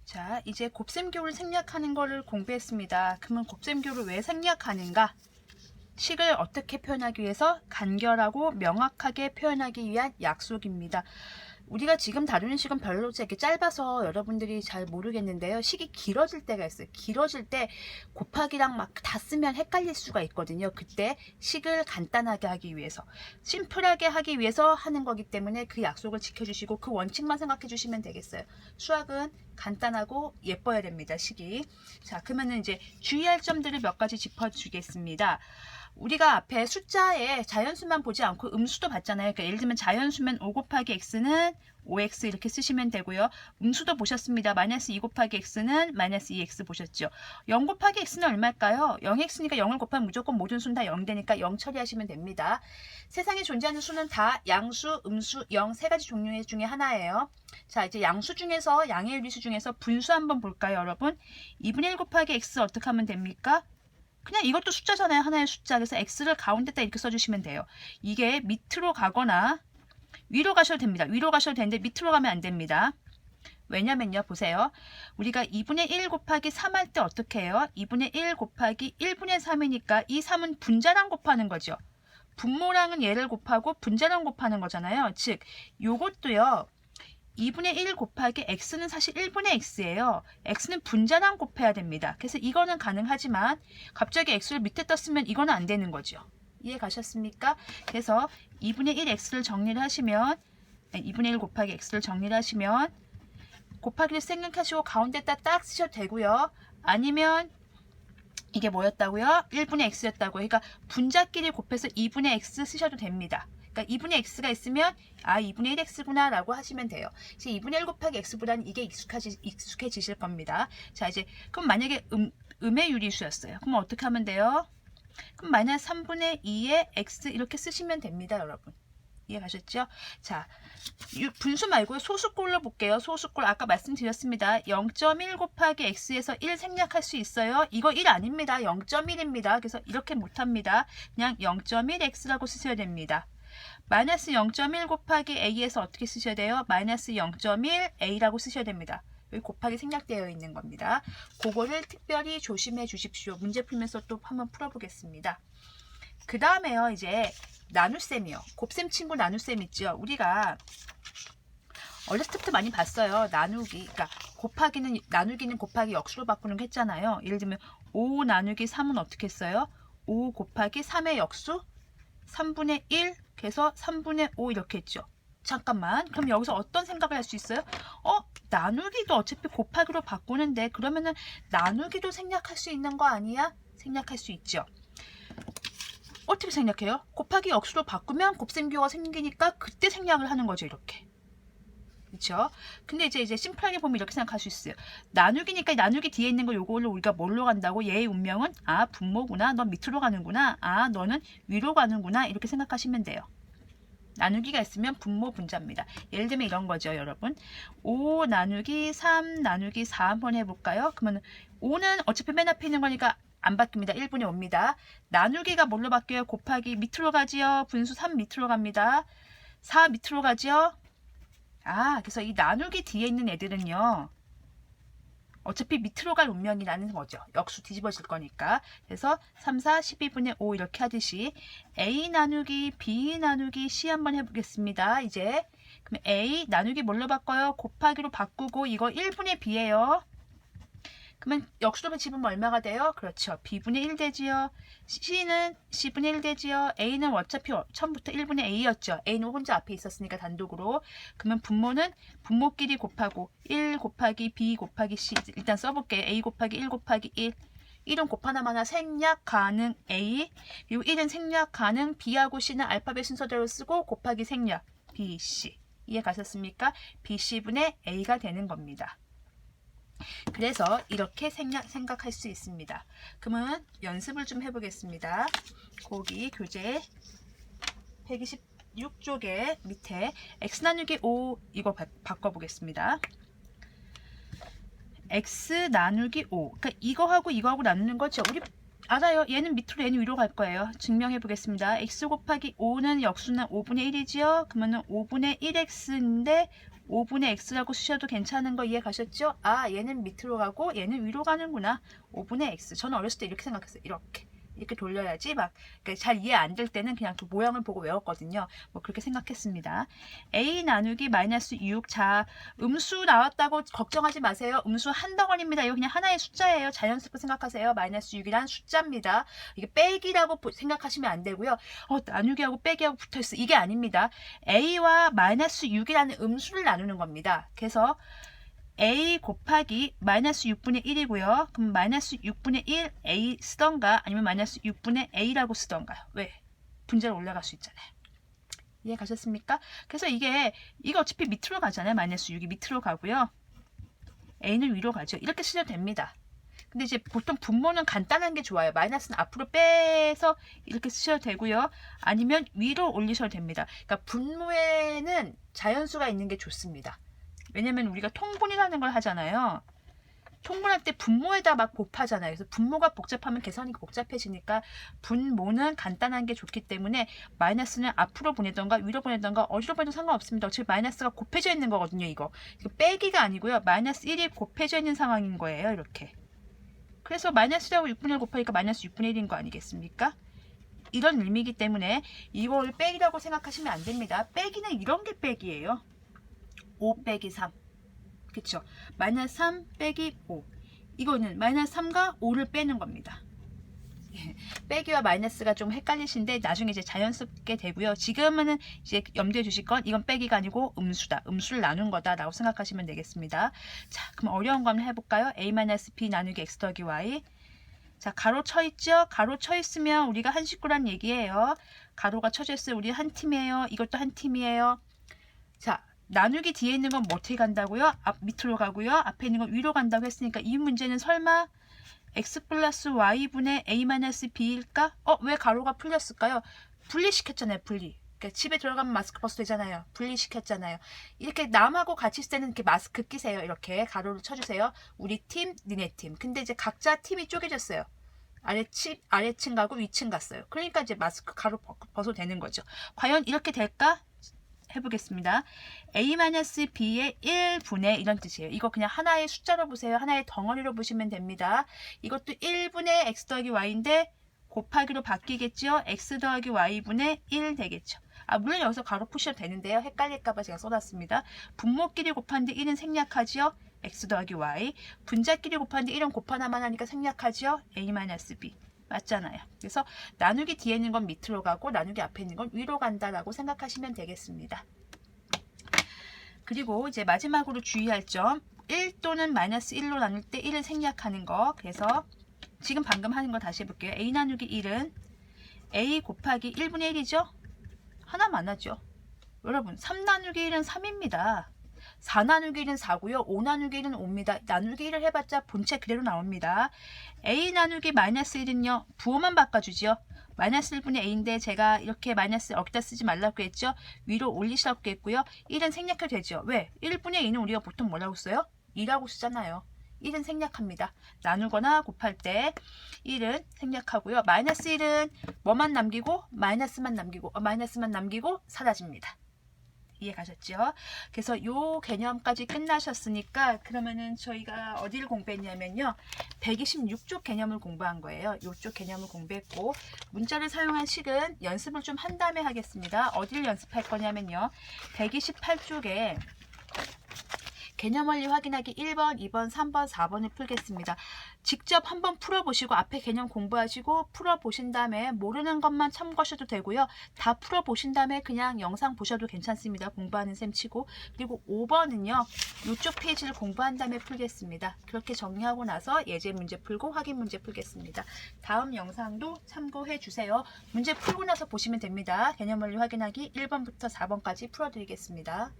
자, 이제 곱셈교를 생략하는 거를 공부했습니다. 그러면 곱셈교를 왜 생략하는가? 식을 어떻게 표현하기 위해서? 간결하고 명확하게 표현하기 위한 약속입니다. 우리가 지금 다루는 식은 별로 이렇게 짧아서 여러분들이 잘 모르겠는데요. 식이 길어질 때가 있어요. 길어질 때 곱하기랑 막 다 쓰면 헷갈릴 수가 있거든요. 그때 식을 간단하게 하기 위해서, 심플하게 하기 위해서 하는 거기 때문에 그 약속을 지켜주시고 그 원칙만 생각해 주시면 되겠어요. 수학은 간단하고 예뻐야 됩니다. 식이. 자, 그러면 이제 주의할 점들을 몇 가지 짚어주겠습니다. 우리가 앞에 숫자에 자연수만 보지 않고 음수도 봤잖아요. 그러니까 예를 들면 자연수면 5 곱하기 x는 5x 이렇게 쓰시면 되고요. 음수도 보셨습니다. 마이너스 2 곱하기 x는 마이너스 2x 보셨죠. 0 곱하기 x는 얼마일까요? 0x니까 0을 곱하면 무조건 모든 수는 다 0 되니까 0 처리하시면 됩니다. 세상에 존재하는 수는 다 양수, 음수, 0 세 가지 종류 중에 하나예요. 자, 이제 양수 중에서 양의 유리수 중에서 분수 한번 볼까요, 여러분? 2분의 1 곱하기 x 어떻게 하면 됩니까? 그냥 이것도 숫자잖아요. 하나의 숫자. 그래서 x를 가운데다 이렇게 써주시면 돼요. 이게 밑으로 가거나 위로 가셔도 됩니다. 위로 가셔도 되는데 밑으로 가면 안 됩니다. 왜냐면요. 보세요. 우리가 2분의 1 곱하기 3 할 때 어떻게 해요? 2분의 1 곱하기 1분의 3이니까 이 3은 분자랑 곱하는 거죠. 분모랑은 얘를 곱하고 분자랑 곱하는 거잖아요. 즉 요것도요. 2분의 1 곱하기 x는 사실 1분의 x예요. x는 분자랑 곱해야 됩니다. 그래서 이거는 가능하지만 갑자기 x를 밑에 떴으면 이거는 안 되는 거죠. 이해 가셨습니까? 그래서 2분의 1 x를 정리를 하시면 2분의 1 곱하기 x를 정리를 하시면 곱하기를 생각하시고 가운데다 딱 쓰셔도 되고요. 아니면 이게 뭐였다고요? 1분의 x였다고요. 그러니까 분자끼리 곱해서 2분의 x 쓰셔도 됩니다. 그러니까 2분의 x가 있으면 2분의 1x구나 라고 하시면 돼요. 이제 2분의 1 곱하기 x보다는 이게 익숙해지실 겁니다. 자, 이제 그럼 만약에 음의 유리수였어요. 그럼 어떻게 하면 돼요? 그럼 마이너스 3분의 2의 x 이렇게 쓰시면 됩니다, 여러분. 이해 가셨죠? 자, 분수 말고 소수꼴로 볼게요. 소수꼴 아까 말씀드렸습니다. 0.1 곱하기 x에서 1 생략할 수 있어요. 이거 1 아닙니다. 0.1입니다. 그래서 이렇게 못합니다. 그냥 0.1x라고 쓰셔야 됩니다. 마이너스 0.1 곱하기 a에서 어떻게 쓰셔야 돼요? 마이너스 0.1a라고 쓰셔야 됩니다. 여기 곱하기 생략되어 있는 겁니다. 그거를 특별히 조심해 주십시오. 문제 풀면서 또 한번 풀어보겠습니다. 그 다음에요. 이제 나눗셈이요. 곱셈 친구 나눗셈 있죠. 우리가 어렸을 때부터 많이 봤어요. 나누기. 그러니까 나누기는 곱하기 역수로 바꾸는 거 했잖아요. 예를 들면 5 나누기 3은 어떻게 했어요? 5 곱하기 3의 역수 3분의 1 그래서 3분의 5 이렇게 했죠. 잠깐만. 그럼 여기서 어떤 생각을 할 수 있어요? 나누기도 어차피 곱하기로 바꾸는데 그러면은 나누기도 생략할 수 있는 거 아니야? 생략할 수 있죠. 어떻게 생략해요? 곱하기 역수로 바꾸면 곱셈교가 생기니까 그때 생략을 하는 거죠. 이렇게. 그렇죠? 근데 이제 심플하게 보면 이렇게 생각할 수 있어요. 나누기니까 나누기 뒤에 있는 거 요걸로 우리가 뭘로 간다고? 얘의 운명은 분모구나. 넌 밑으로 가는구나. 너는 위로 가는구나. 이렇게 생각하시면 돼요. 나누기가 있으면 분모 분자입니다. 예를 들면 이런 거죠, 여러분. 5 나누기 3 나누기 4 한번 해볼까요? 그러면 5는 어차피 맨 앞에 있는 거니까 안 바뀝니다. 1분의 5입니다. 나누기가 뭘로 바뀌어요? 곱하기 밑으로 가지요. 분수 3 밑으로 갑니다. 4 밑으로 가지요. 그래서 이 나누기 뒤에 있는 애들은요. 어차피 밑으로 갈 운명이라는 거죠. 역수 뒤집어질 거니까. 그래서 3, 4, 12분의 5 이렇게 하듯이 A 나누기 B 나누기 C 한번 해보겠습니다. 이제 그럼 A 나누기 뭘로 바꿔요? 곱하기로 바꾸고 이거 1분의 B예요. 그러면 역수로 집으면 얼마가 돼요? 그렇죠. B분의 1 되지요. C는 C분의 1 되지요. A는 어차피 처음부터 1분의 A였죠. A는 혼자 앞에 있었으니까 단독으로. 그러면 분모는 분모끼리 곱하고 1 곱하기 B 곱하기 C 일단 써볼게요. A 곱하기 1 곱하기 1. 1은 곱하나마나 생략 가능 A 그리고 1은 생략 가능 B하고 C는 알파벳 순서대로 쓰고 곱하기 생략 B, C. 이해 가셨습니까? B, C분의 A가 되는 겁니다. 그래서 이렇게 생각할 수 있습니다. 그러면 연습을 좀 해보겠습니다. 거기 교재 126쪽에 밑에 x 나누기 5 이거 바꿔보겠습니다. x 나누기 5 그러니까 이거하고 이거하고 나누는 거죠. 우리 알아요. 얘는 밑으로 얘는 위로 갈 거예요. 증명해 보겠습니다. x 곱하기 5는 역수는 5분의 1이지요. 그러면 5분의 1x인데 5분의 x라고 쓰셔도 괜찮은 거 이해 가셨죠? 아, 얘는 밑으로 가고 얘는 위로 가는구나. 5분의 x. 저는 어렸을 때 이렇게 생각했어요. 이렇게 돌려야지 막 잘 이해 안 될 때는 그냥 그 모양을 보고 외웠거든요. 뭐 그렇게 생각했습니다. a 나누기 마이너스 6. 자, 음수 나왔다고 걱정하지 마세요. 음수 한 덩어리입니다. 이거 그냥 하나의 숫자예요. 자연스럽게 생각하세요. 마이너스 6이란 숫자입니다. 이게 빼기라고 생각하시면 안 되고요. 나누기하고 빼기하고 붙어있어. 이게 아닙니다. a와 마이너스 6이라는 음수를 나누는 겁니다. 그래서 a 곱하기 마이너스 6분의 1이고요. 그럼 마이너스 6분의 1 a 쓰던가 아니면 마이너스 6분의 a라고 쓰던가요. 왜? 분자로 올라갈 수 있잖아요. 이해 가셨습니까? 그래서 이거 어차피 밑으로 가잖아요. 마이너스 6이 밑으로 가고요. a는 위로 가죠. 이렇게 쓰셔도 됩니다. 근데 이제 보통 분모는 간단한 게 좋아요. 마이너스는 앞으로 빼서 이렇게 쓰셔도 되고요. 아니면 위로 올리셔도 됩니다. 그러니까 분모에는 자연수가 있는 게 좋습니다. 왜냐면 우리가 통분이라는 걸 하잖아요. 통분할 때 분모에다 막 곱하잖아요. 그래서 분모가 복잡하면 계산이 복잡해지니까 분모는 간단한 게 좋기 때문에 마이너스는 앞으로 보내던가 위로 보내던가 어디로 보내도 상관없습니다. 어차피 마이너스가 곱해져 있는 거거든요. 이거 빼기가 아니고요. 마이너스 1이 곱해져 있는 상황인 거예요. 이렇게. 그래서 마이너스라고 6분의 1 곱하니까 마이너스 6분의 1인 거 아니겠습니까? 이런 의미이기 때문에 이걸 빼기라고 생각하시면 안 됩니다. 빼기는 이런 게 빼기예요. 5 빼기 3. 그쵸? 마이너스 3 빼기 5. 이거는 마이너스 3과 5를 빼는 겁니다. 빼기와 마이너스가 좀 헷갈리신데 나중에 이제 자연스럽게 되고요. 지금은 이제 염두해 주실 건 이건 빼기가 아니고 음수다. 음수를 나눈 거다 라고 생각하시면 되겠습니다. 자, 그럼 어려운 거 한번 해볼까요? a-b 나누기 x 더하기 y. 자, 가로 쳐 있죠? 가로 쳐 있으면 우리가 한 식구란 얘기예요. 가로가 쳐져 있어요. 우리 한 팀이에요. 이것도 한 팀이에요. 자, 나누기 뒤에 있는 건 어떻게 간다고요? 밑으로 가고요. 앞에 있는 건 위로 간다고 했으니까 이 문제는 설마 x 플러스 y분의 a-b일까? 왜 가로가 풀렸을까요? 분리시켰잖아요. 분리. 그러니까 집에 들어가면 마스크 벗어도 되잖아요. 분리시켰잖아요. 이렇게 남하고 같이 있을 때는 이렇게 마스크 끼세요. 이렇게 가로를 쳐주세요. 우리 팀, 니네 팀. 근데 이제 각자 팀이 쪼개졌어요. 아래층 가고 위층 갔어요. 그러니까 이제 마스크 가로 벗어도 되는 거죠. 과연 이렇게 될까? 해보겠습니다. a-b의 1분의 이런 뜻이에요. 이거 그냥 하나의 숫자로 보세요. 하나의 덩어리로 보시면 됩니다. 이것도 1분의 x 더하기 y인데 곱하기로 바뀌겠죠. x 더하기 y분의 1 되겠죠. 물론 여기서 가로 푸셔도 되는데요. 헷갈릴까봐 제가 써놨습니다. 분모끼리 곱하는데 1은 생략하지요. x 더하기 y. 분자끼리 곱하는데 1은 곱하나만 하니까 생략하지요. a-b. 맞잖아요. 그래서 나누기 뒤에 있는 건 밑으로 가고 나누기 앞에 있는 건 위로 간다라고 생각하시면 되겠습니다. 그리고 이제 마지막으로 주의할 점 1 또는 마이너스 1로 나눌 때 1을 생략하는 거. 그래서 지금 방금 하는 거 다시 해볼게요. a 나누기 1은 a 곱하기 1분의 1이죠? 하나만 하죠. 여러분 3 나누기 1은 3입니다. 4 나누기 1은 4고요. 5 나누기 1은 5입니다. 나누기 1을 해봤자 본체 그대로 나옵니다. a 나누기 마이너스 1은요. 부호만 바꿔주죠. 마이너스 1분의 a인데 제가 이렇게 마이너스 여기다 쓰지 말라고 했죠. 위로 올리시라고 했고요. 1은 생략해도 되죠. 왜? 1분의 2는 우리가 보통 뭐라고 써요? 2라고 쓰잖아요. 1은 생략합니다. 나누거나 곱할 때 1은 생략하고요. 마이너스 1은 뭐만 남기고 마이너스만 남기고 사라집니다. 이해 가셨죠? 그래서 이 개념까지 끝나셨으니까 그러면은 저희가 어디를 공부했냐면요. 126쪽 개념을 공부한 거예요. 이쪽 개념을 공부했고 문자를 사용한 식은 연습을 좀 한 다음에 하겠습니다. 어디를 연습할 거냐면요. 128쪽에 개념 원리 확인하기 1번, 2번, 3번, 4번을 풀겠습니다. 직접 한번 풀어보시고 앞에 개념 공부하시고 풀어보신 다음에 모르는 것만 참고하셔도 되고요. 다 풀어보신 다음에 그냥 영상 보셔도 괜찮습니다. 공부하는 셈 치고. 그리고 5번은요. 이쪽 페이지를 공부한 다음에 풀겠습니다. 그렇게 정리하고 나서 예제 문제 풀고 확인 문제 풀겠습니다. 다음 영상도 참고해 주세요. 문제 풀고 나서 보시면 됩니다. 개념 원리 확인하기 1번부터 4번까지 풀어드리겠습니다.